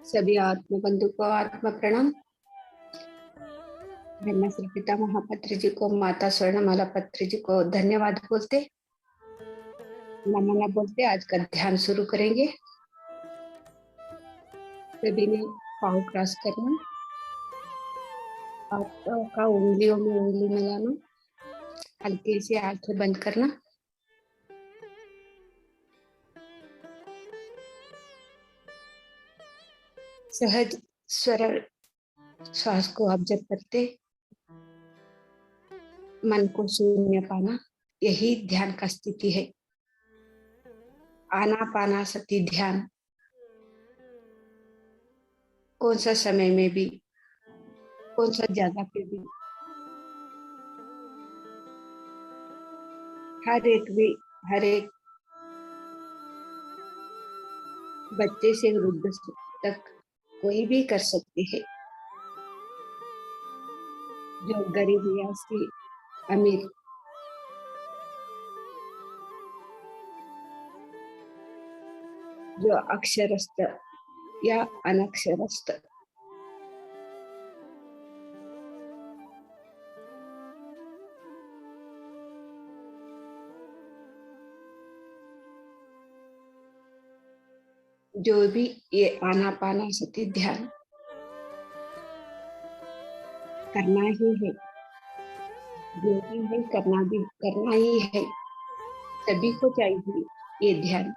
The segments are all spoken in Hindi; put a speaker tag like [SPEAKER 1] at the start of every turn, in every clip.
[SPEAKER 1] सभी आत्म बंधु को आत्म प्रणाम। ब्रह्मा श्री पिता महापत्र जी को, माता स्वर्णमाला पत्र जी को धन्यवाद बोलते, नमन बोलते आज का ध्यान शुरू करेंगे। सभी ने पाँव क्रॉस करना, आपका उंगलियों में उंगली मिलाना, हल्के से आंखें बंद करना। सहज सरल श्वास को ऑब्जर्व करते, मन को शून्य पाना, यही ध्यान का स्थिति है। आनापानासति ध्यान कौन सा समय में भी, कौन सा जगह पे भी, हर एक बच्चे से वृद्ध तक कोई भी कर सकते हैं। जो गरीब या सी अमीर, जो अक्षरस्थ या अनक्षरस्थ, जो भी ये आनापानासति ध्यान करना ही है, जो भी है करना ही है। सभी को चाहिए ये ध्यान।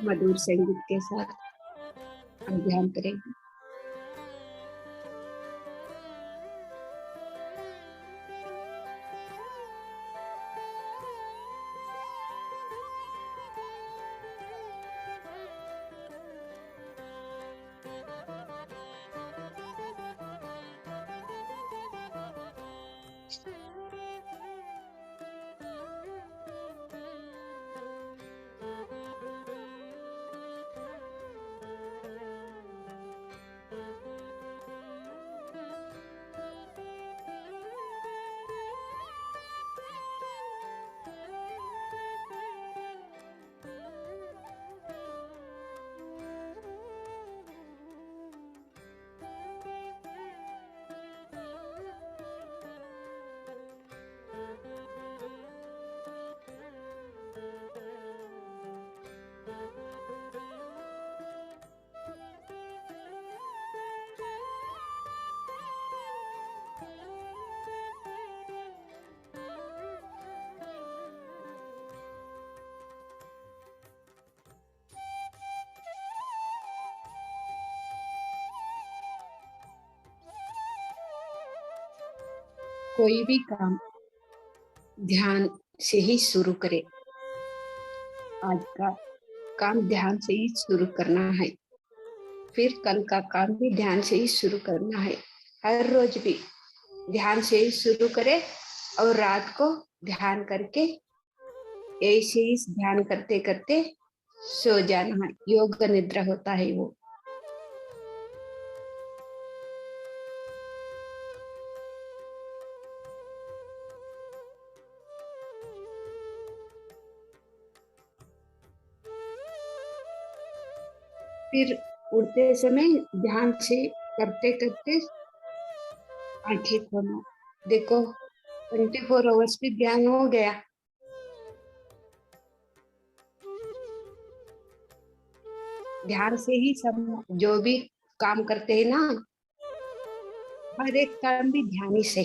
[SPEAKER 1] मधुर संगीत के साथ हम ध्यान करेंगे। कोई भी काम ध्यान से ही शुरू करें। आज का काम ध्यान से ही शुरू करना है, फिर कल का काम भी ध्यान से ही शुरू करना है। हर रोज भी ध्यान से ही शुरू करें और रात को ध्यान करके ऐसे ही ध्यान करते करते सो जाना है। योग निद्रा होता है वो। फिर उठते समय ध्यान से करते करते आंखें खोलना। देखो 24 आवर्स भी ध्यान हो गया। ध्यान से ही सब जो भी काम करते हैं ना, हर एक काम भी ध्यान ही से।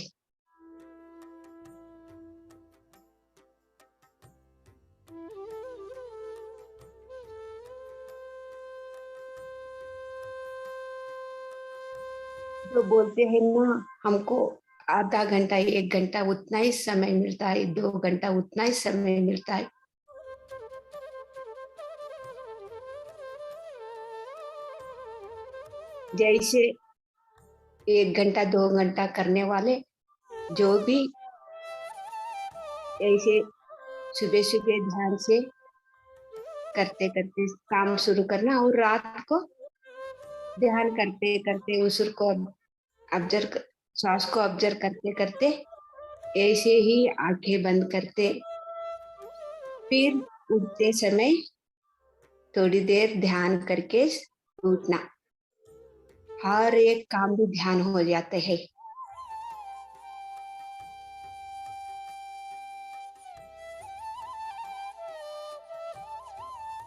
[SPEAKER 1] जो बोलते हैं ना, हमको आधा घंटा 1 घंटा उतना ही समय मिलता है, 2 घंटा उतना ही समय मिलता है। जैसे 1 घंटा 2 घंटा करने वाले जो भी ऐसे सुबह सुबह ध्यान से करते करते काम शुरू करना, और रात को ध्यान करते करते उसूर को ऑब्जर्व, श्वास को ऑब्जर्व करते करते ऐसे ही आंखें बंद करते, फिर उठते समय थोड़ी देर ध्यान करके उठना। हर एक काम भी ध्यान हो जाते हैं।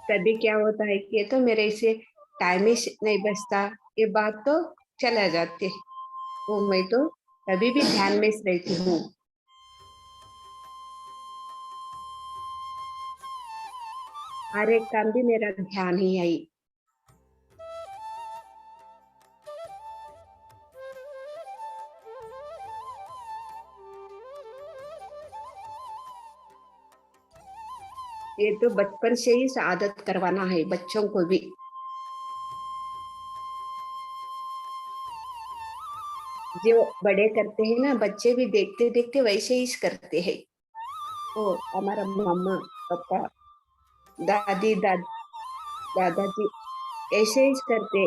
[SPEAKER 1] कभी क्या होता है कि ये तो मेरे से टाइम ही नहीं बचता, ये बात तो चला जाती है। वो मैं तो कभी भी ध्यान में रहती हूँ। हर एक काम भी मेरा ध्यान ही है। ये तो बचपन से ही आदत करवाना है बच्चों को भी। जो बड़े करते हैं ना, बच्चे भी देखते देखते वैसे ही करते हैं। ओ, हमारा मम्मा, पापा, दादी, दादाजी ऐसे ही करते।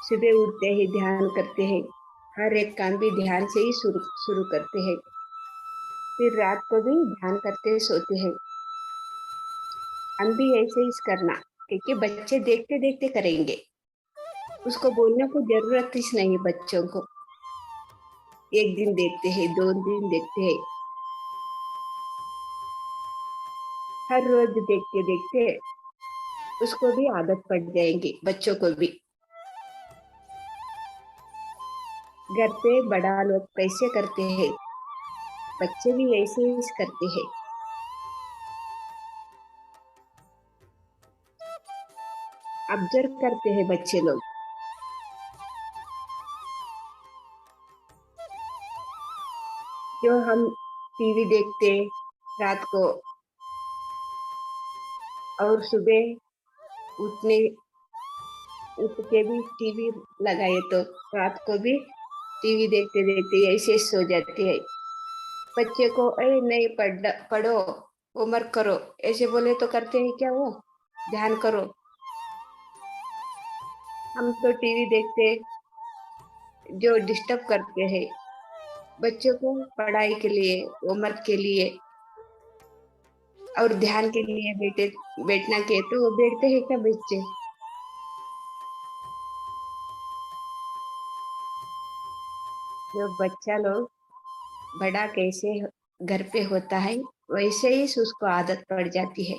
[SPEAKER 1] सुबह उठते ही ध्यान करते हैं। हर एक काम भी ध्यान से ही शुरू शुरू करते हैं। फिर रात को भी ध्यान करते सोते हैं। हम भी ऐसे ही करना, क्योंकि बच्चे देखते देखते करेंगे। उसको बोलने को जरूरत ही नहीं बच्चों को। एक दिन देखते हैं, 2 दिन देखते हैं, हर रोज देखते देखते उसको भी आदत पड़ जाएंगी, बच्चों को भी। घर पे बड़ा लोग कैसे करते हैं, बच्चे भी ऐसे ही करते हैं। ऑब्जर्व करते हैं बच्चे लोग। जो हम टीवी देखते रात को, और सुबह उठने उठ के भी टीवी लगाए तो रात को भी टीवी देखते देखते ऐसे सो जाते हैं। बच्चे को अरे नहीं पढ़ो, होमवर्क करो, ऐसे बोले तो करते हैं क्या वो? ध्यान करो। हम तो टीवी देखते जो डिस्टर्ब करते हैं बच्चों को पढ़ाई के लिए, होमवर्क के लिए और ध्यान के लिए बैठना के, तो वो बैठते हैं क्या बच्चे? जो बच्चा लोग बड़ा कैसे घर पे होता है, वैसे ही उसको आदत पड़ जाती है।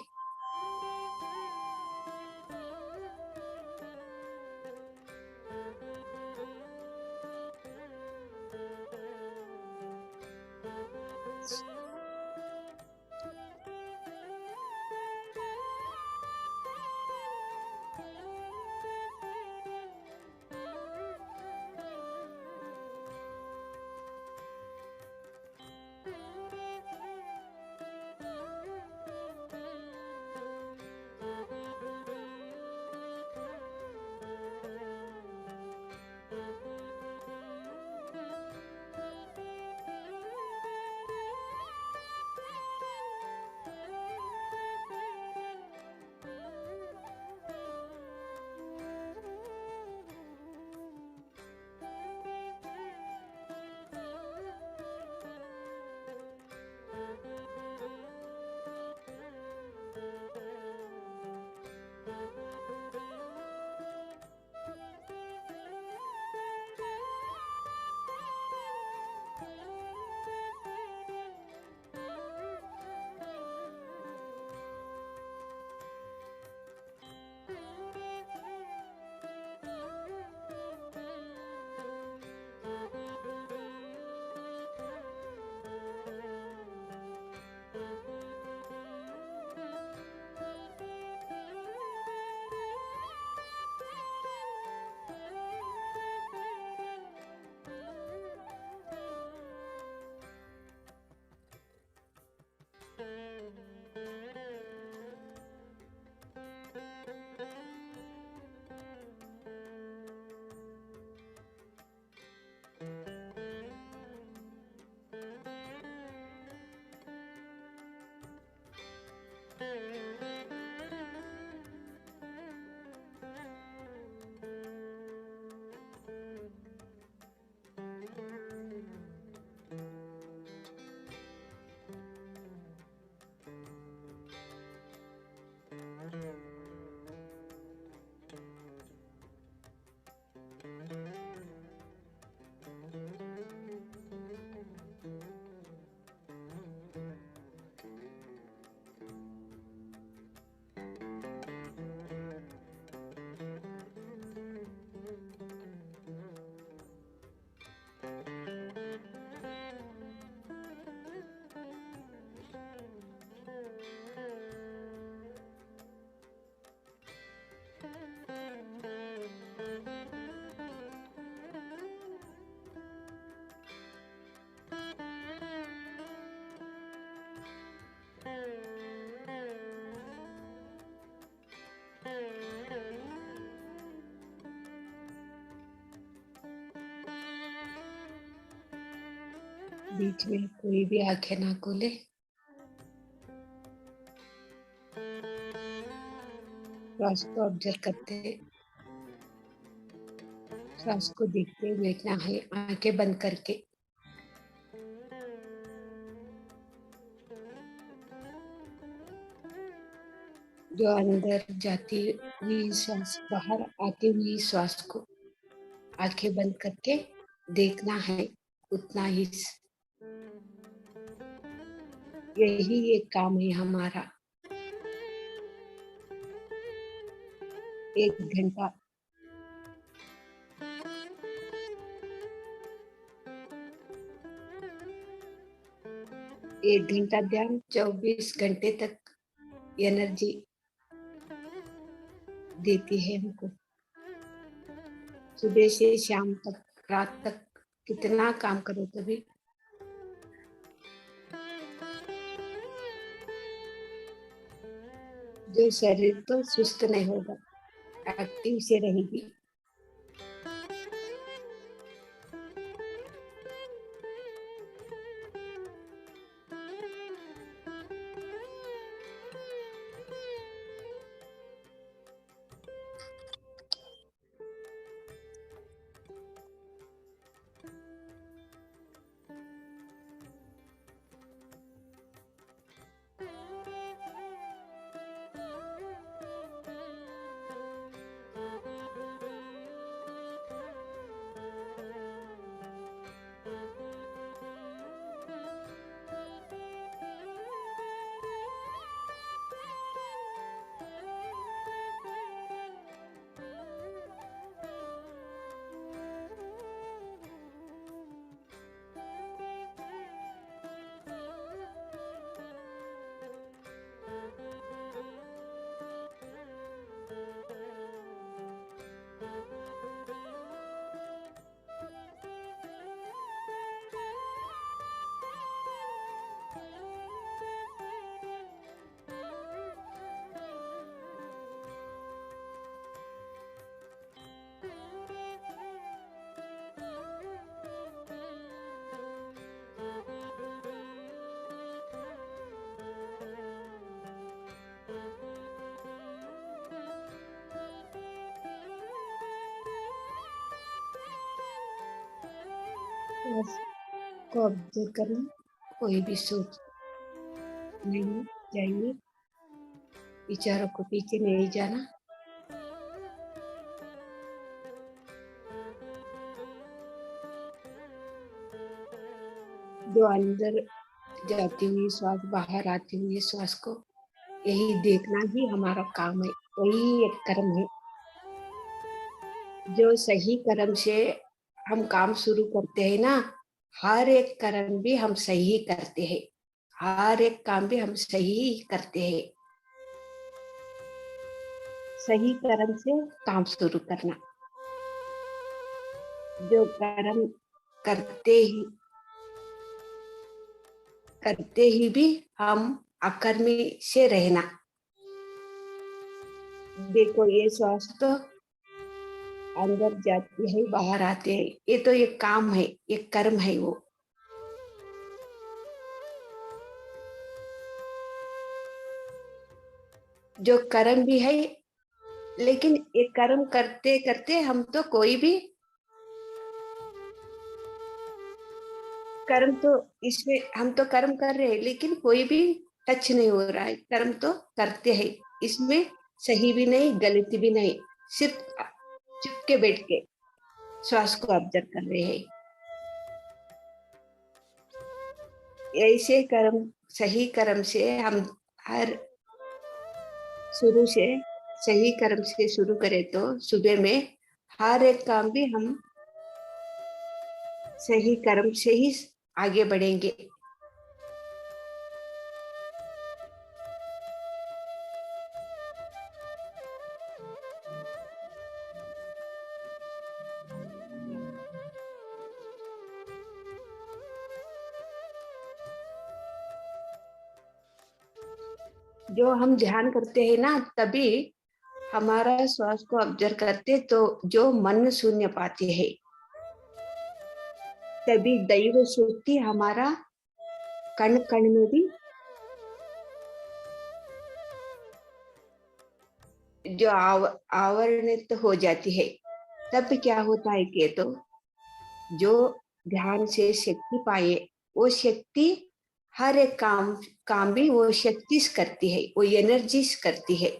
[SPEAKER 1] बीच में कोई भी आंखें ना खोले। श्वास को ऑब्जर्व करते, श्वास को देखते हुए बैठना है आंखें बंद करके। जो अंदर जाती हुई श्वास, बाहर आती हुई श्वास को आंखें बंद करके देखना है, उतना ही। यही एक काम है हमारा। 1 घंटा ध्यान 24 घंटे तक एनर्जी देती है हमको। सुबह से शाम तक, रात तक कितना काम करो तभी जो शरीर तो सुस्त नहीं होगा, एक्टिव से रहेगी। श्वास को ऑब्जर्व करना, कोई भी सोच नहीं चाहिए, विचारों को पीछे नहीं जाना। जो अंदर जाती हुई श्वास, बाहर आती हुई श्वास को यही देखना ही हमारा काम है। यही एक कर्म है। जो सही कर्म से हम काम शुरू करते हैं ना, हर एक कर्म भी हम सही करते हैं, हर एक काम भी हम सही करते हैं। सही कर्म से काम शुरू करना। जो कर्म करते ही भी हम अकर्मी से रहना। देखो ये श्वास तो अंदर जाती है, बाहर आते हैं, ये तो एक काम है, एक कर्म है वो। जो कर्म भी है, लेकिन ये कर्म करते करते हम तो कोई भी कर्म तो इसमें हम तो कर्म कर रहे हैं, लेकिन कोई भी टच नहीं हो रहा है। कर्म तो करते हैं, इसमें सही भी नहीं, गलत भी नहीं, सिर्फ चुप के बैठ के श्वास को ऑब्जर्व कर रहे हैं। ऐसे कर्म, सही कर्म से हम हर शुरू से सही कर्म से शुरू करें तो सुबह में हर एक काम भी हम सही कर्म से ही आगे बढ़ेंगे। जो हम ध्यान करते हैं ना, तभी हमारा श्वास को ऑब्जर्व करते तो जो मन शून्य पाते हैं, तभी दैव शक्ति हमारा कण कण में भी जो आवरणित हो जाती है। तब क्या होता है कि तो जो ध्यान से शक्ति पाए, वो शक्ति हर एक काम भी वो शक्ति करती है, वो एनर्जी करती है।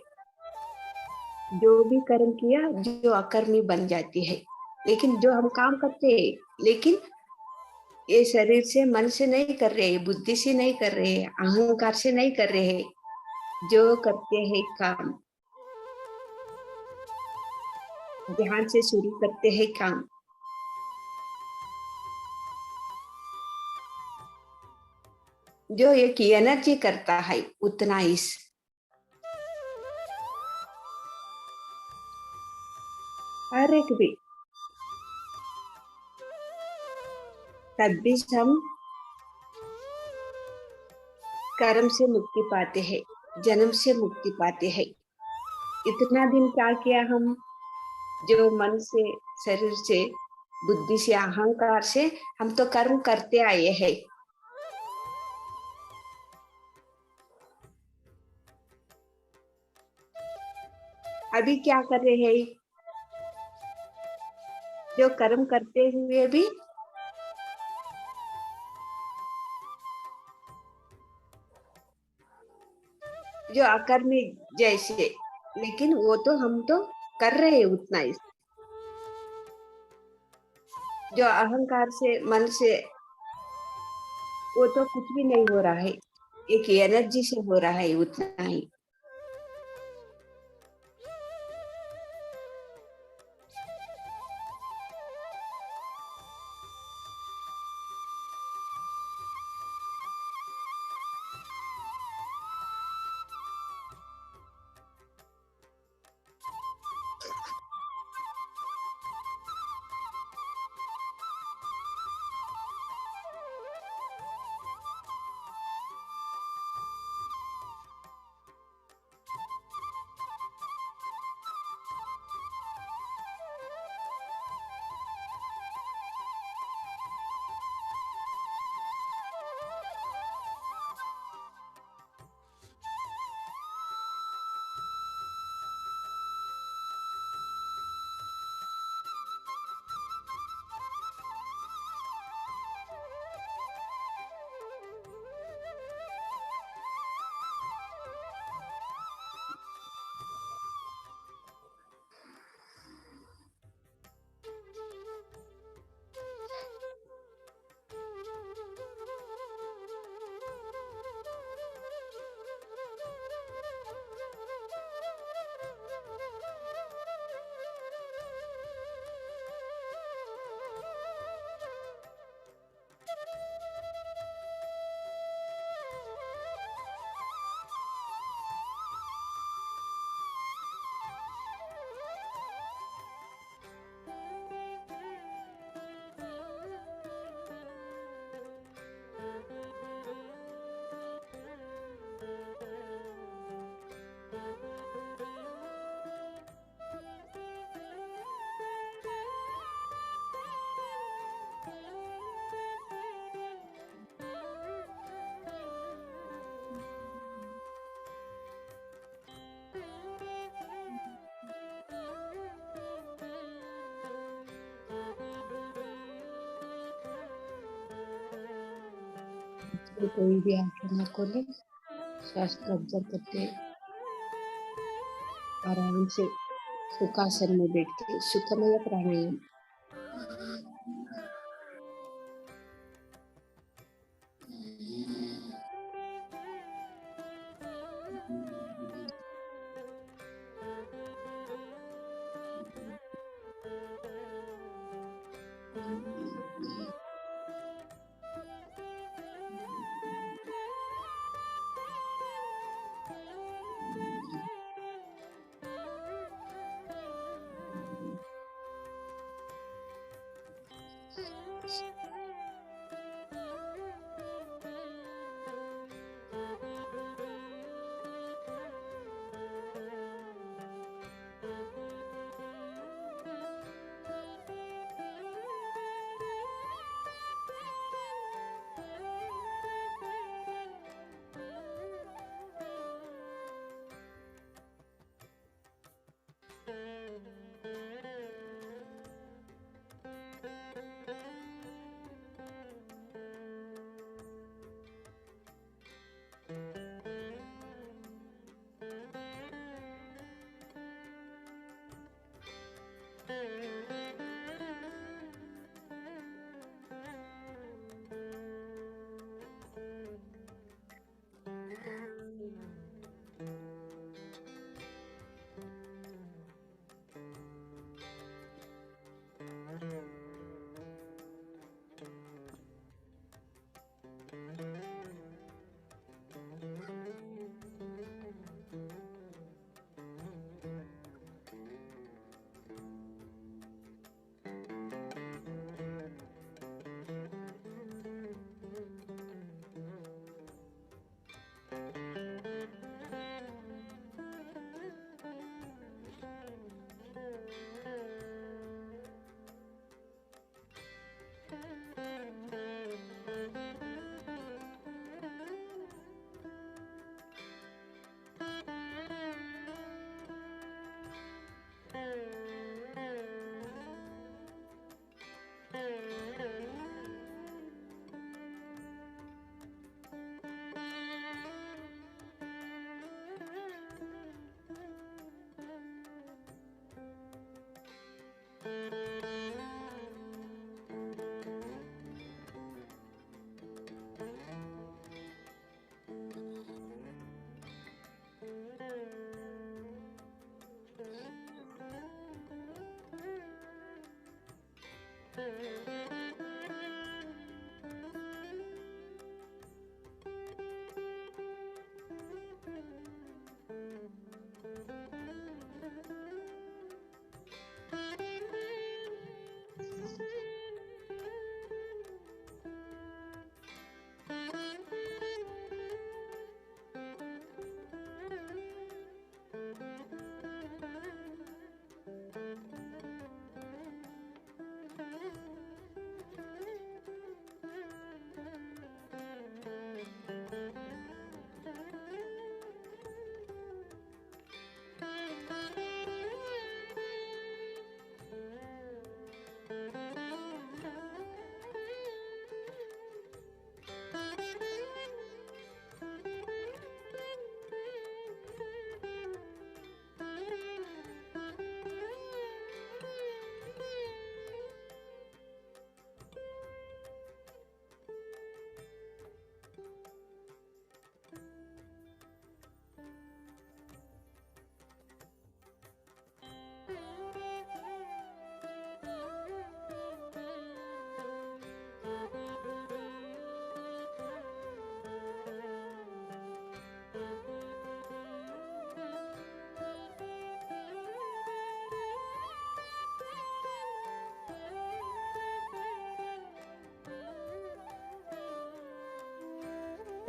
[SPEAKER 1] जो भी कर्म किया जो अकर्मी बन जाती है। लेकिन जो हम काम करते हैं, लेकिन ये शरीर से मन से नहीं कर रहे, बुद्धि से नहीं कर रहे, अहंकार से नहीं कर रहे, जो करते हैं काम ध्यान से शुरू करते हैं काम, जो एक एनर्जी करता है उतना इस हर एक भी, तब भी हम कर्म से मुक्ति पाते हैं, जन्म से मुक्ति पाते हैं। इतना दिन क्या किया हम, जो मन से, शरीर से, बुद्धि से, अहंकार से हम तो कर्म करते आए हैं। अभी क्या कर रहे हैं, जो कर्म करते हुए भी जो अकर्मी जैसे, लेकिन वो तो हम तो कर रहे हैं उतना ही। जो अहंकार से, मन से, वो तो कुछ भी नहीं हो रहा है, एक एनर्जी से हो रहा है उतना ही। कोई भी आंखें न खोले, श्वास को ऑब्जर्व करते आराम से सुखासन में बैठ के सुखमय प्राणायाम।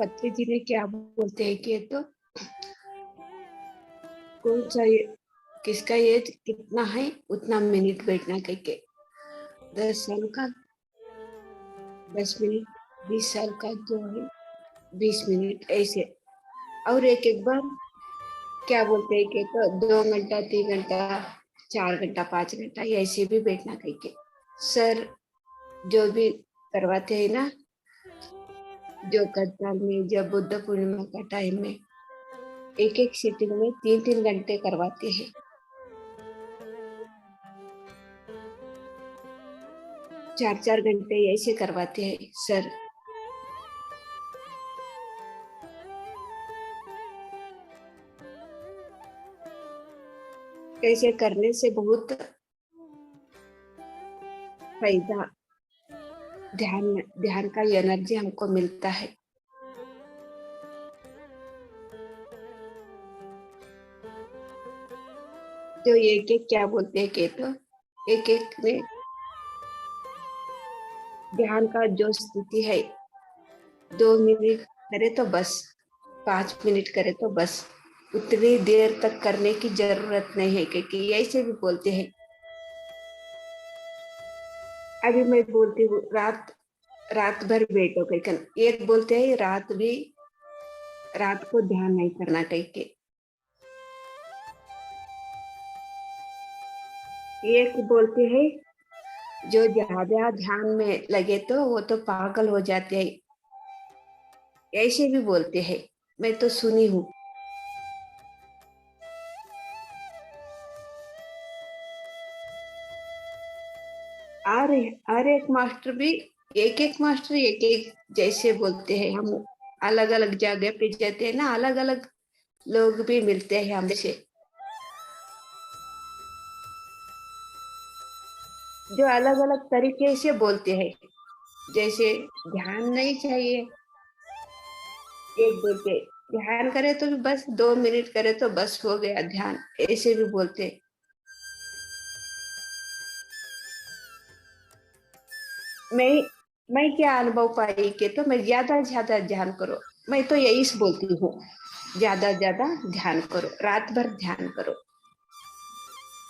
[SPEAKER 1] पत्री जी ने क्या बोलते हैं कि तो कौन सा ये किसका एज कितना है उतना मिनट बैठना कह के 10 साल का 10 मिनट 20 साल का जो है 20 मिनट ऐसे। और एक एक बार क्या बोलते हैं कि तो 2 घंटा 3 घंटा 4 घंटा 5 घंटा ऐसे भी बैठना कह के सर जो भी करवाते हैं ना, जो करताल में जब बुद्ध पूर्णिमा का टाइम में एक एक सीटिंग में 3 3 घंटे करवाते हैं, 4 4 घंटे ऐसे करवाते हैं सर। ऐसे करने से बहुत फायदा, ध्यान ध्यान का एनर्जी हमको मिलता है। जो एक एक क्या बोलते हैं कि तो एक एक में ध्यान का जो स्थिति है 2 मिनट करे तो बस, 5 मिनट करे तो बस, उतनी देर तक करने की जरूरत नहीं है क्योंकि ऐसे भी बोलते हैं। अभी मैं बोलती हूँ रात रात भर बैठो कहीं, एक बोलते हैं रात को ध्यान नहीं करना कहीं के, एक बोलते हैं जो ज्यादा ध्यान में लगे तो वो तो पागल हो जाते हैं, ऐसे भी बोलते हैं, मैं तो सुनी हूँ। हर एक मास्टर भी एक एक मास्टर एक एक जैसे बोलते हैं। हम अलग अलग जगह पे जाते हैं ना, अलग अलग लोग भी मिलते हैं हमसे जो अलग अलग तरीके से बोलते हैं। जैसे ध्यान नहीं चाहिए, एक बोलते ध्यान करे तो भी बस 2 मिनट करे तो बस हो गया ध्यान, ऐसे भी बोलते। मैं मैं क्या अनुभव पाई कि तो मैं ज्यादा से ज्यादा ध्यान करो, मैं तो यही बोलती हूँ, ज्यादा ज्यादा ध्यान करो, रात भर ध्यान करो।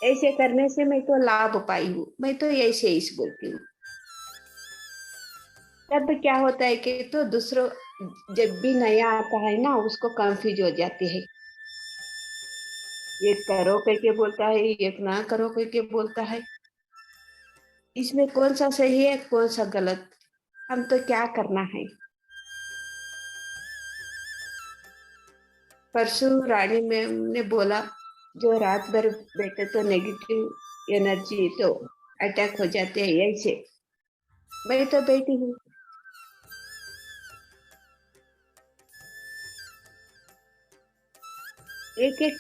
[SPEAKER 1] ऐसे करने से मैं तो लाभ पाई हूँ, मैं तो ऐसे ही बोलती हूँ। तब क्या होता है कि तो दूसरों जब भी नया आता है ना उसको कंफ्यूज हो जाती है, एक करो कह के बोलता है, एक ना करो कह के बोलता है, इसमें कौन सा सही है कौन सा गलत, हम तो क्या करना है। परसों रानी मैम ने बोला जो रात भर बैठे तो नेगेटिव एनर्जी तो अटैक हो जाते हैं, ऐसे मैं तो बैठी हूँ। एक एक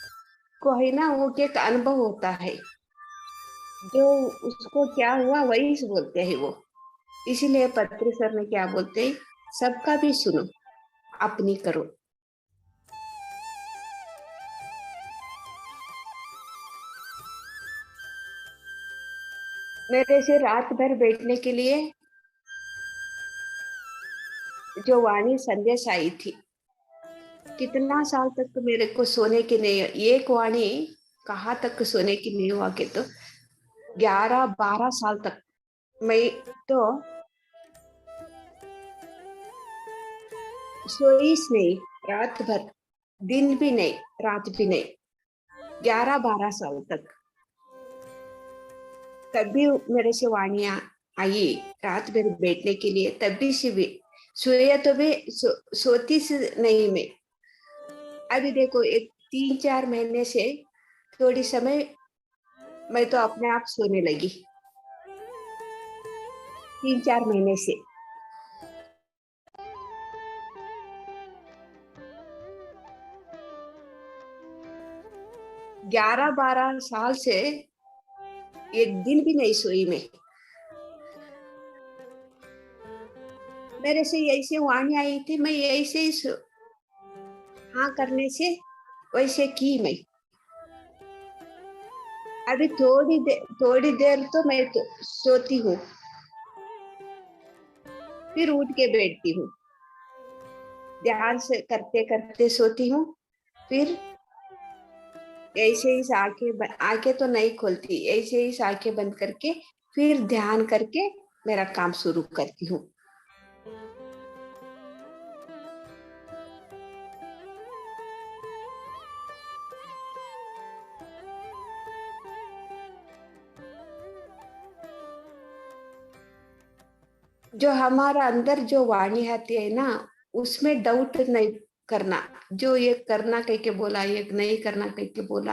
[SPEAKER 1] को है ना वो एक अनुभव होता है, जो उसको क्या हुआ वही बोलते हैं वो। इसीलिए पत्री सर ने क्या बोलते हैं, सबका भी सुनो अपनी करो। मेरे से रात भर बैठने के लिए जो वाणी संदेश आई थी, कितना साल तक तो मेरे को सोने की नहीं, एक वाणी कहाँ तक सोने की नहीं हुआ के तो 11 12 साल तक मैं तो सोईस नहीं, रात भर, दिन भी नहीं रात भी नहीं, 11 12 साल तक तभी मेरे से वाणियां आई रात भर बैठने के लिए, तभी से भी सोया तो भी सोती से नहीं मैं। अभी देखो एक 3 4 महीने से थोड़ी समय मैं तो अपने आप सोने लगी, 3 4 महीने से। 11 12 साल से एक दिन भी नहीं सोई मैं। मेरे से ऐसे वाणी आई थी, मैं ऐसे ही हाँ करने से वैसे की मैं। अभी थोड़ी देर तो मैं तो सोती हूँ, फिर उठ के बैठती हूँ। ध्यान से करते करते सोती हूँ, फिर ऐसे ही आंखें तो नहीं खोलती, ऐसे ही आंखें बंद करके फिर ध्यान करके मेरा काम शुरू करती हूँ। जो हमारा अंदर जो वाणी आती है ना, उसमें डाउट नहीं करना। जो ये करना कह के बोला, ये नहीं करना कह के बोला,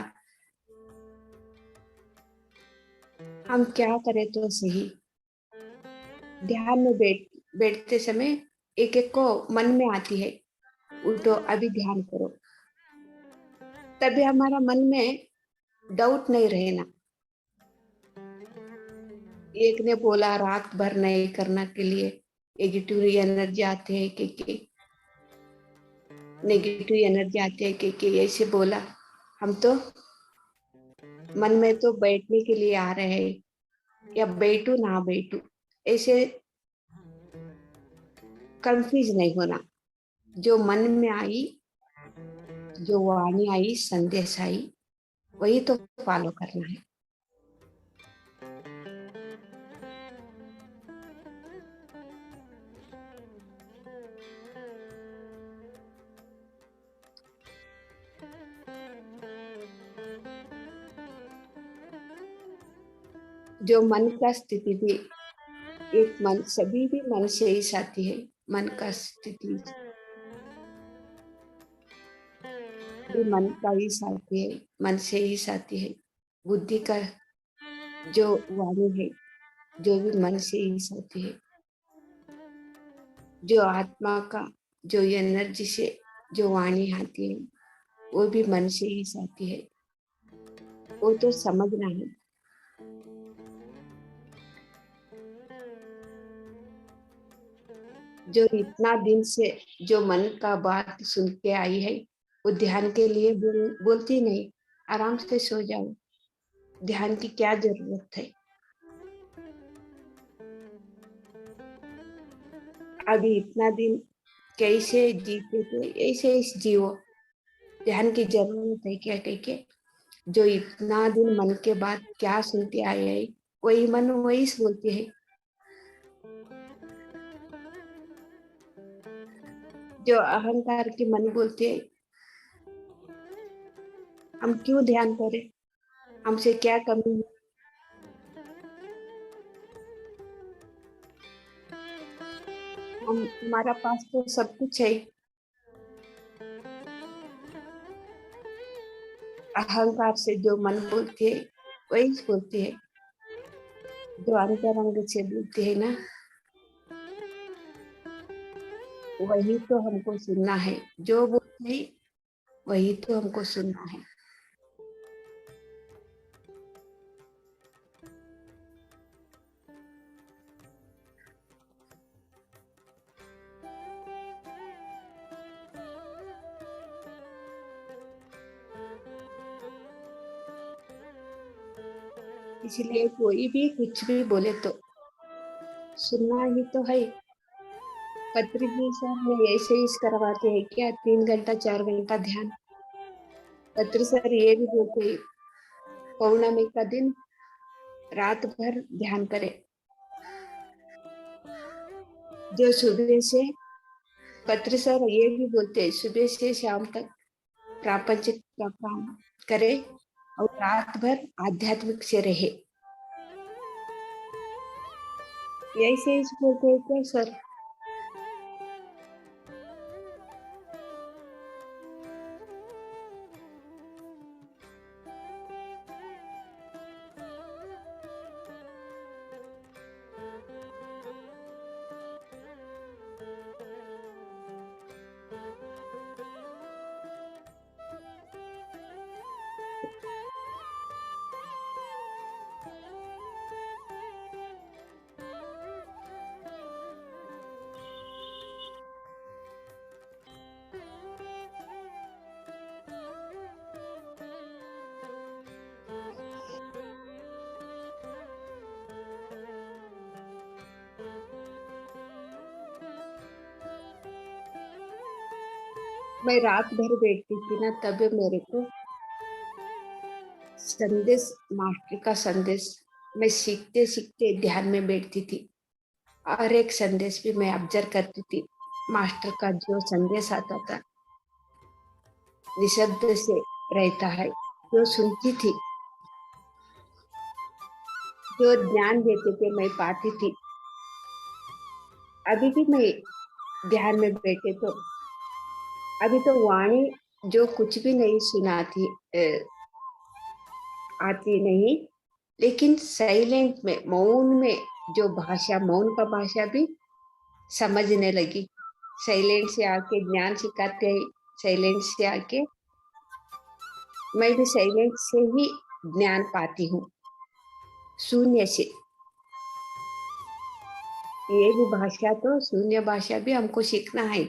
[SPEAKER 1] हम क्या करें तो सही। ध्यान में बैठते समय एक एक को मन में आती है, उठो अभी ध्यान करो, तभी हमारा मन में डाउट नहीं रहना। एक ने बोला रात भर नहीं करना के लिए, नेगेटिव एनर्जी आते हैं कि नेगेटिव एनर्जी आते हैं कि ऐसे बोला। हम तो मन में तो बैठने के लिए आ रहे हैं, या बैठू ना बैठू, ऐसे कंफ्यूज नहीं होना। जो मन में आई, जो वाणी आई, संदेश आई, वही तो फॉलो करना है। जो मन का स्थिति भी, एक मन, सभी भी मन से ही आती है। मन का स्थिति भी मन का ही आती है, मन से ही आती है। बुद्धि का जो वाणी है, जो भी मन से ही आती है। जो आत्मा का जो एनर्जी से जो वाणी आती है, वो भी मन से ही आती है। वो तो समझना है। जो इतना दिन से जो मन का बात सुन के आई है, वो ध्यान के लिए बोलती नहीं, आराम से सो जाओ, ध्यान की क्या जरूरत है। अभी इतना दिन कैसे जीते थे, ऐसे इस जीवो, ध्यान की जरूरत है क्या कह के। जो इतना दिन मन के बात क्या सुनते आए है, वही मन वही बोलते है। जो अहंकार के मन बोलते हैं, हम क्यों ध्यान करें, हमसे क्या कमी है। हमारा पास तो सब कुछ है। अहंकार से जो मन बोलते है, वही बोलते है। जो अंतरंग से बोलते है ना, वही तो हमको सुनना है। जो बोलते है, वही तो हमको सुनना है। इसलिए कोई भी कुछ भी बोले तो सुनना ही तो है। पत्री जी सर में ऐसे ही करवाते हैं क्या, 3 घंटा 4 घंटा ध्यान। पत्री सर ये भी बोलते हैं, पौर्णमी का दिन रात भर ध्यान करे। जो सुबह से, पत्री सर ये भी बोलते हैं, सुबह से शाम तक प्रापंचिक का काम करे और रात भर आध्यात्मिक से रहे। ऐसे ही बोलते हैं क्या सर। मैं रात भर बैठती थी ना, तब मेरे को संदेश, मास्टर का संदेश, मैं सीखते सीखते ध्यान में बैठती थी। और एक संदेश भी मैं ऑब्जर्व करती थी। मास्टर का जो संदेश आता था, निशब्द से रहता है, जो सुनती थी, जो ज्ञान देते थे, मैं पाती थी। अभी भी मैं ध्यान में बैठे तो अभी तो वाणी जो कुछ भी नहीं सुनाती, आती नहीं, लेकिन साइलेंट में, मौन में, जो भाषा, मौन का भाषा भी समझने लगी। साइलेंट से आके ज्ञान सिखाते हैं, साइलेंट से आके मैं भी साइलेंट से ही ज्ञान पाती हूँ, शून्य से। ये भी भाषा तो, शून्य भाषा भी हमको सीखना है।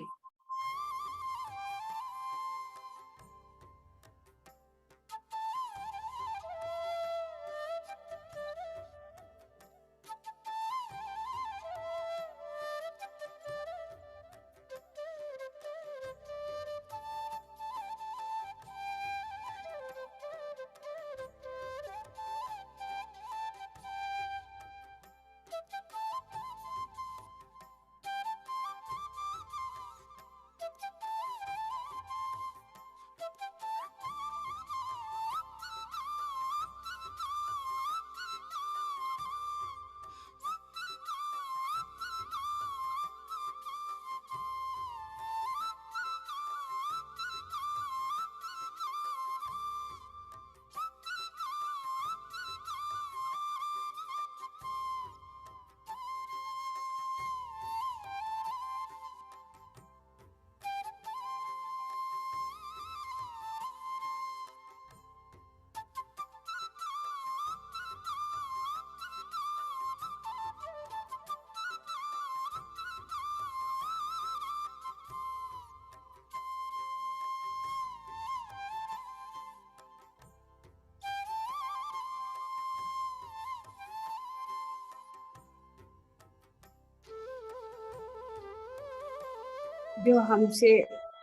[SPEAKER 1] जो हमसे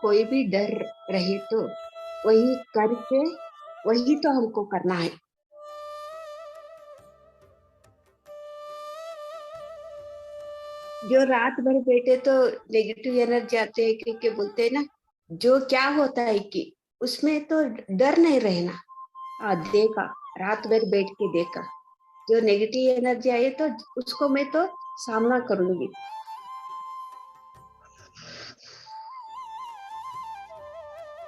[SPEAKER 1] कोई भी डर रहे तो वही करके, वही तो हमको करना है। जो रात भर बैठे तो नेगेटिव एनर्जी आते हैं, क्योंकि बोलते हैं ना, जो क्या होता है कि उसमें तो डर नहीं रहना। देखा, रात भर बैठ के देखा, जो नेगेटिव एनर्जी आई तो उसको मैं तो सामना करूंगी।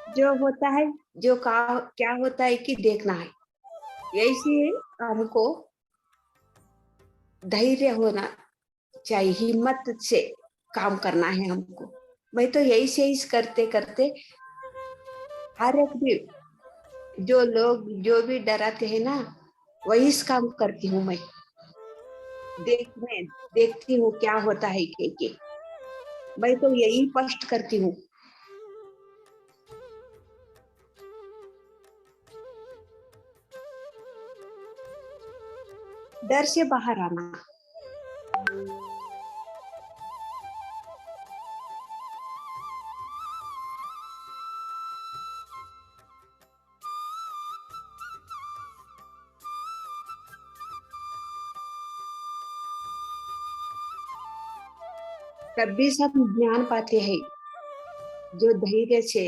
[SPEAKER 1] जो होता है, जो का क्या होता है कि देखना है। यही हमको धैर्य होना चाहिए, हिम्मत से काम करना है हमको। मैं तो यही से ही करते करते हर एक भी, जो लोग जो भी डराते हैं ना, वही काम करती हूँ मैं। मैं देखती हूँ क्या होता है कि मैं तो यही स्पष्ट करती हूँ। डर से बाहर आना। तब भी सब ज्ञान पाते हैं, जो धैर्य से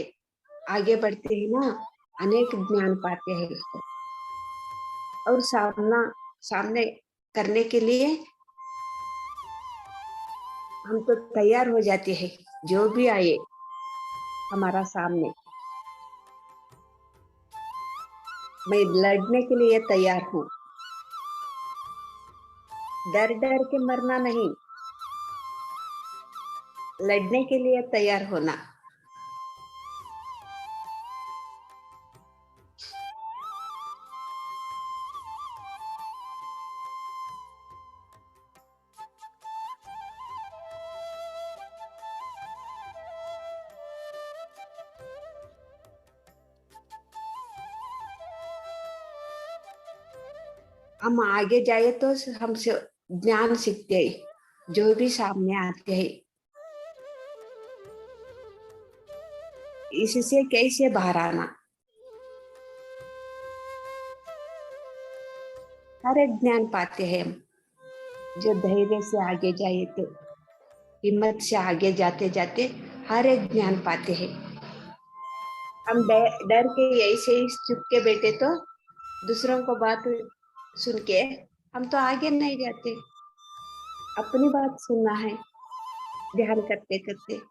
[SPEAKER 1] आगे बढ़ते हैं ना, अनेक ज्ञान पाते हैं। और सामने करने के लिए हम तो तैयार हो जाते हैं। जो भी आए हमारा सामने, मैं लड़ने के लिए तैयार हूँ। डर डर के मरना नहीं, लड़ने के लिए तैयार होना। हम आगे जाए तो हमसे ज्ञान सीखते हैं, जो भी सामने आते हैं। इससे कैसे बाहर आना, हर एक ज्ञान पाते हैं हम। जो धैर्य से आगे जाए तो, हिम्मत से आगे जाते जाते हर एक ज्ञान पाते हैं। हम डर के ऐसे ही चुप के बैठे तो दूसरों को बात सुन के हम तो आगे नहीं जाते। अपनी बात सुनना है ध्यान करते करते।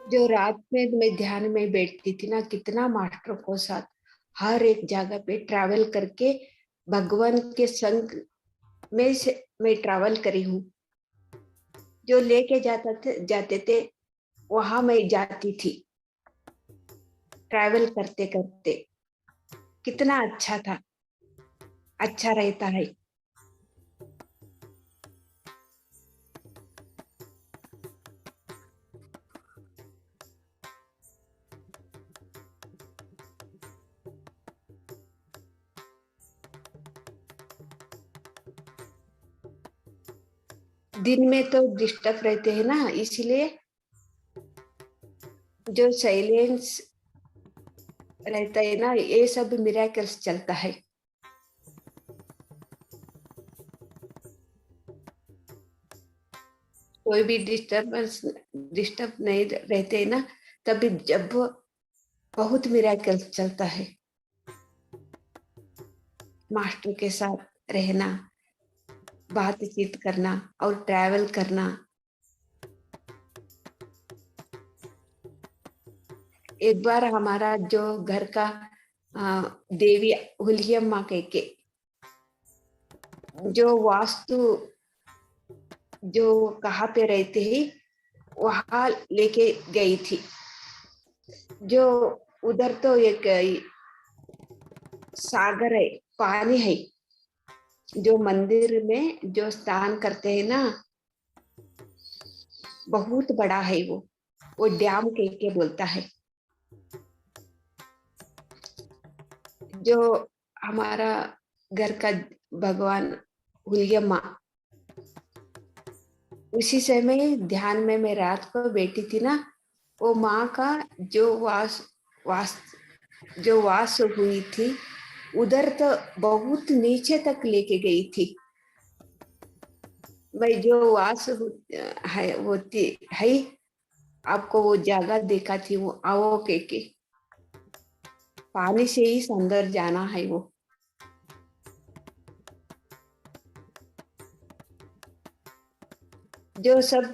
[SPEAKER 1] जो रात में मैं ध्यान में बैठती थी ना, कितना मास्टरों को साथ हर एक जगह पे ट्रैवल करके भगवान के संग में से मैं ट्रैवल करी हूँ। जो लेके जाते थे वहां मैं जाती थी ट्रैवल करते करते। कितना अच्छा था, अच्छा रहता है। दिन में तो डिस्टर्ब रहते हैं ना, इसलिए जो साइलेंस रहता है ना, ये सब मिरेकल्स चलता है। कोई भी डिस्टर्ब नहीं रहते ना, तभी जब बहुत मिरेकल्स चलता है। मास्टर के साथ रहना, बातचीत करना और ट्रैवल करना। एक बार हमारा जो घर का देवी हुलियम्मा के जो वास्तु जो कहाँ पे रहते हैं वहां लेके गई थी। जो उधर तो एक सागर है, पानी है। जो मंदिर में जो स्नान करते हैं ना, बहुत बड़ा है वो डैम के बोलता है। जो हमारा घर का भगवान हुलियम्मा, उसी समय ध्यान में मैं रात को बैठी थी ना, वो माँ का जो वास जो वास हुई थी उधर तो बहुत नीचे तक लेके गई थी। मैं जो है होती है, आपको वो जगह देखा थी, वो आओ के पानी से ही अंदर जाना है वो। जो सब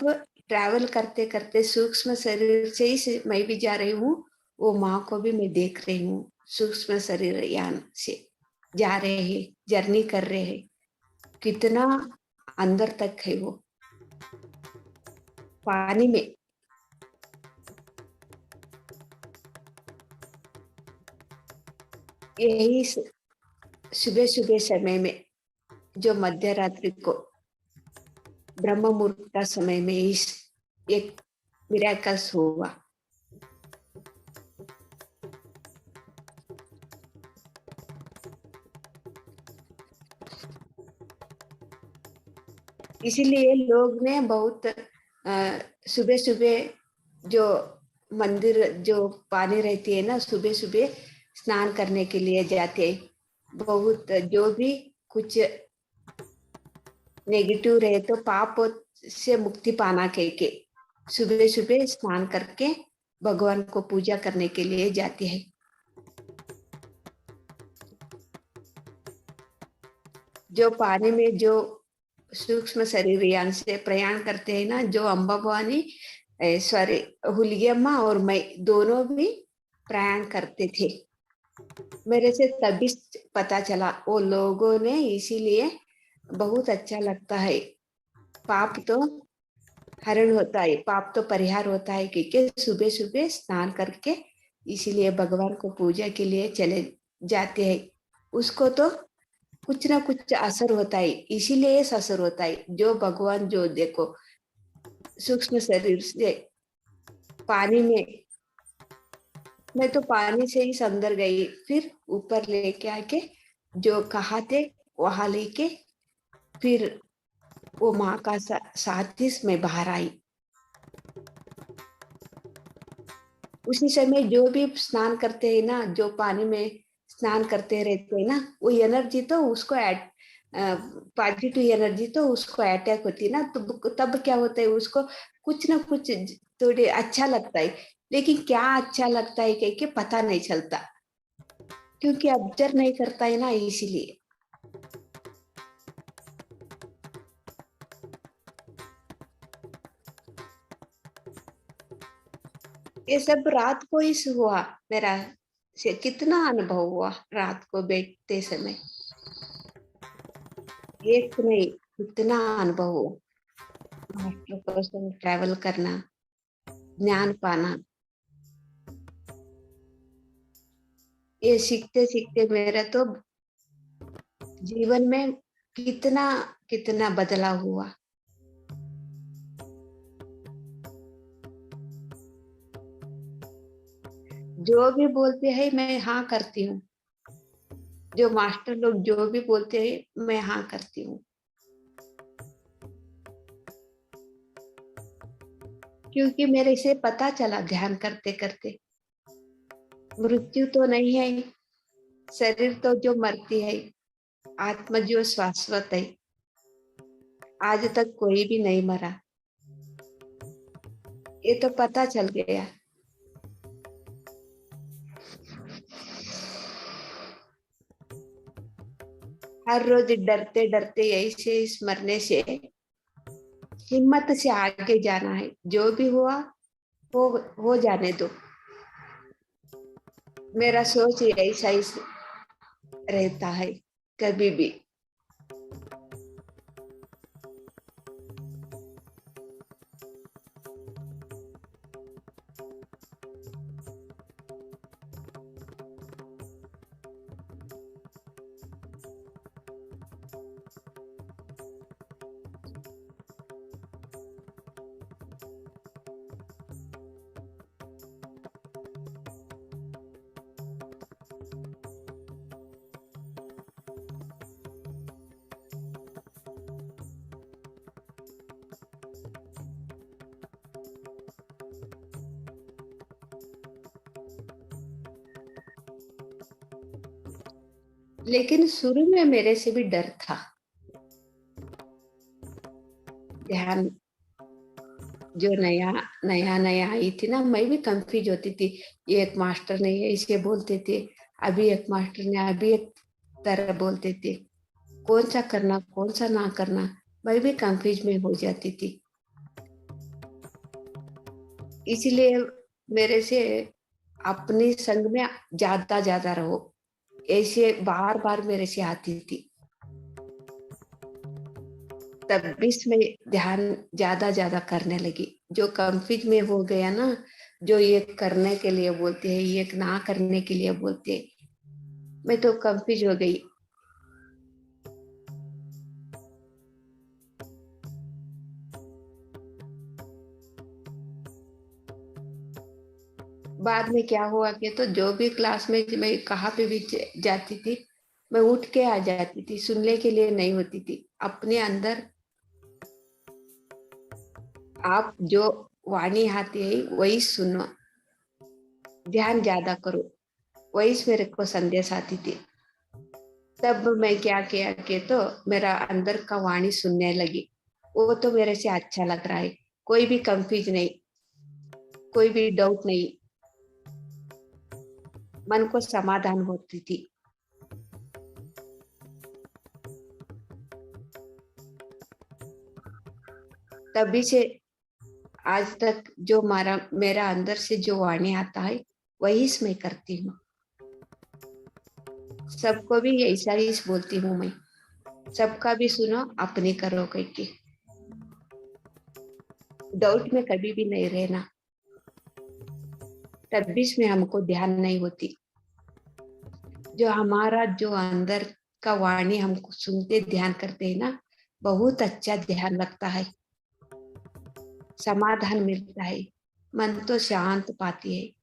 [SPEAKER 1] ट्रैवल करते करते सूक्ष्म शरीर से ही मैं भी जा रही हूँ, वो माँ को भी मैं देख रही हूँ। सूक्ष्म शरीर यान से जा रहे हैं, जर्नी कर रहे हैं। कितना अंदर तक है वो पानी में। यही सुबह सुबह समय में जो मध्य रात्रि को ब्रह्म मुहूर्त का समय में इस एक मिराकल्स हुआ। इसीलिए लोग ने बहुत सुबह सुबह जो मंदिर जो पानी रहती है ना, सुबह सुबह स्नान करने के लिए जाते हैं। बहुत जो भी कुछ नेगेटिव रहे तो पाप से मुक्ति पाना कह के सुबह सुबह स्नान करके भगवान को पूजा करने के लिए जाते हैं। जो पानी में जो सूक्ष्म शरीर यान से प्रयाण करते हैं ना, जो अम्बा भवानी सॉरी हुलियम्मा और मैं दोनों भी प्रयाण करते थे। मेरे से तभी पता चला वो लोगों ने, इसीलिए बहुत अच्छा लगता है। पाप तो हरण होता है, पाप तो परिहार होता है, क्योंकि सुबह सुबह स्नान करके इसीलिए भगवान को पूजा के लिए चले जाते हैं। उसको तो कुछ ना कुछ असर होता है, इसीलिए असर होता है। जो भगवान जो देखो सूक्ष्म शरीर से पानी में, मैं तो पानी से ही अंदर गई, फिर ऊपर लेके आके जो कहा थे वहां लेके फिर वो माँ का साथ ही मैं बाहर आई। उसी समय जो भी स्नान करते हैं ना, जो पानी में स्नान करते रहते हैं ना, वो एनर्जी तो उसको पॉजिटिव एनर्जी तो उसको अटैक होती है ना, तो तब क्या होता है, उसको कुछ ना कुछ थोड़े अच्छा लगता है। लेकिन क्या अच्छा लगता है कह के पता नहीं चलता, क्योंकि ऑब्जर्व नहीं करता है ना, इसीलिए। ये सब रात को ही हुआ मेरा, से कितना अनुभव हुआ रात को बैठते समय, एक नहीं कितना अनुभव हुआ। मास्टर के संग ट्रैवल करना, ज्ञान पाना, ये सीखते सीखते मेरा तो जीवन में कितना कितना बदलाव हुआ। जो भी बोलते हैं मैं हाँ करती हूँ, जो मास्टर लोग जो भी बोलते हैं मैं हाँ करती हूँ, क्योंकि मेरे से पता चला ध्यान करते करते मृत्यु तो नहीं है, शरीर तो जो मरती है, आत्मा जो शाश्वत है। आज तक कोई भी नहीं मरा, ये तो पता चल गया। हर रोज डरते डरते ऐसे इस मरने से हिम्मत से आगे जाना है। जो भी हुआ हो जाने दो, मेरा सोच ऐसा ही रहता है कभी भी। लेकिन शुरू में मेरे से भी डर था। ध्यान जो नया नया नया आई थी ना, मैं भी कंफ्यूज होती थी। ये एक मास्टर ने ऐसे बोलते थे, अभी एक मास्टर ने अभी एक तरह बोलते थे, कौन सा करना कौन सा ना करना, मैं भी कंफ्यूज में हो जाती थी। इसलिए मेरे से अपने संग में ज्यादा ज्यादा रहो, ऐसे बार बार मेरे से आती थी। तब भी इसमें ध्यान ज्यादा ज्यादा करने लगी। जो कंफ्यूज में हो गया ना, जो ये करने के लिए बोलते हैं, ये ना करने के लिए बोलते हैं, मैं तो कंफ्यूज हो गई। बाद में क्या हुआ कि तो जो भी क्लास में मैं कहाँ पे भी जाती थी, मैं उठ के आ जाती थी, सुनने के लिए नहीं होती थी। अपने अंदर आप जो वाणी आती है वही सुनो, ध्यान ज्यादा करो, वही मेरे को संदेश आती थी। तब मैं क्या किया कि तो मेरा अंदर का वाणी सुनने लगी। वो तो मेरे से अच्छा लग रहा है, कोई भी कंफ्यूज नहीं, कोई भी डाउट नहीं, मन को समाधान होती थी। तभी से आज तक जो मेरा अंदर से जो वाणी आता है वही मैं करती हूँ। सबको भी ऐसा ही बोलती हूँ मैं, सबका भी सुनो, अपनी करो कह के। डाउट में कभी भी नहीं रहना, तब भी इसमें हमको ध्यान नहीं होती। जो हमारा जो अंदर का वाणी हमको सुनते ध्यान करते हैं ना, बहुत अच्छा ध्यान लगता है, समाधान मिलता है, मन तो शांत पाती है।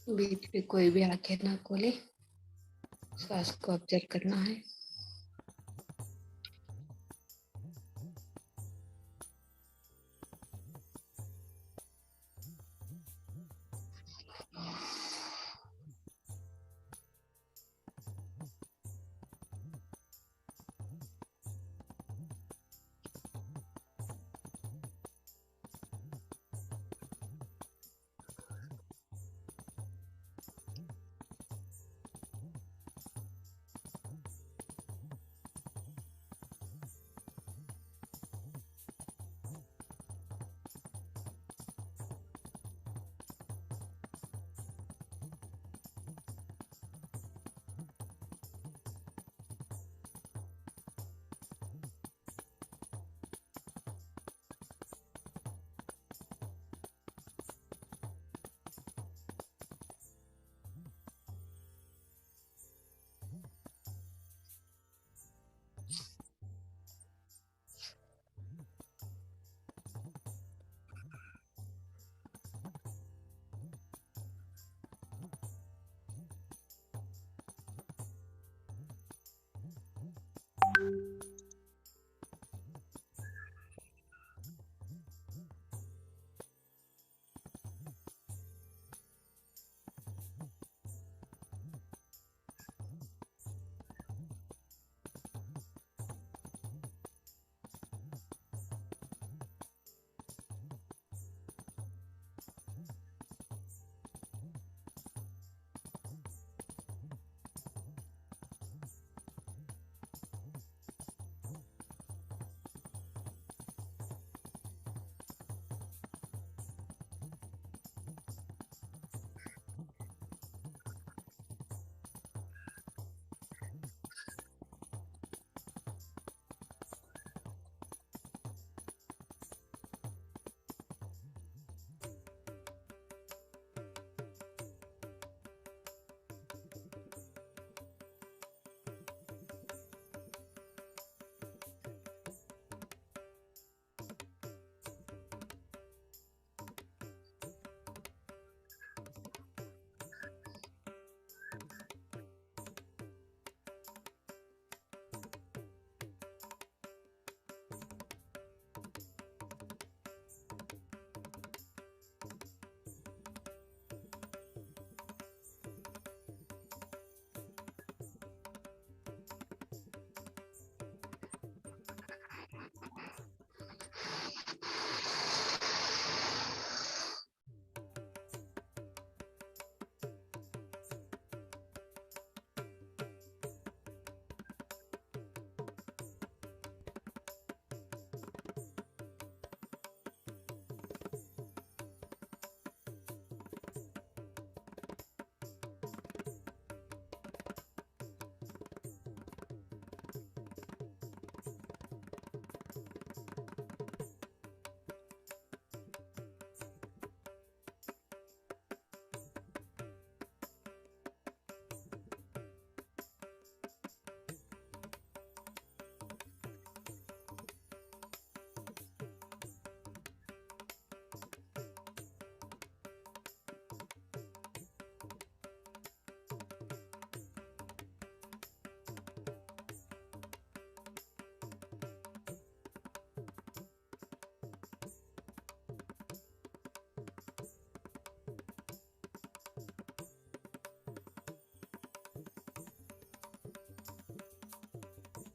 [SPEAKER 1] बीच में कोई भी आंखें ना खोले, श्वास को ऑब्जर्व करना है।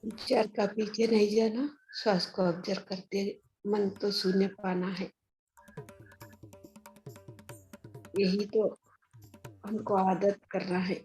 [SPEAKER 1] विचार का पीछे नहीं जाना, श्वास को ऑब्जर्व करते मन तो शून्य पाना है। यही तो हमको आदत करना है।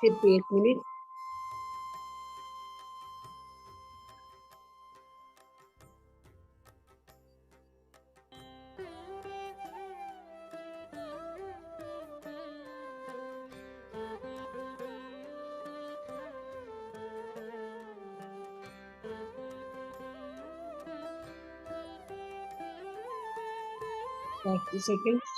[SPEAKER 1] सिर्फ 1 minute. Thirty seconds.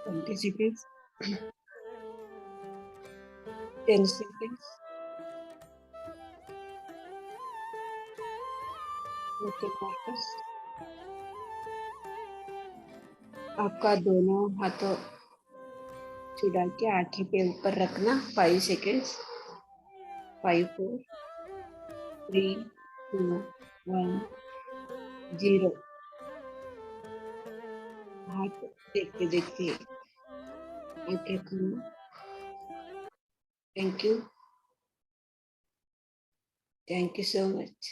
[SPEAKER 1] Twenty seconds. 10 seconds. Okay वापस। आपका दोनों हाथों छुड़ा के आंखें पे ऊपर रखना। 5 सेकेंड्स। 5 4 3 2 1 0। हाथ देखते देखते आंखें खोलना। Thank you. Thank you so much.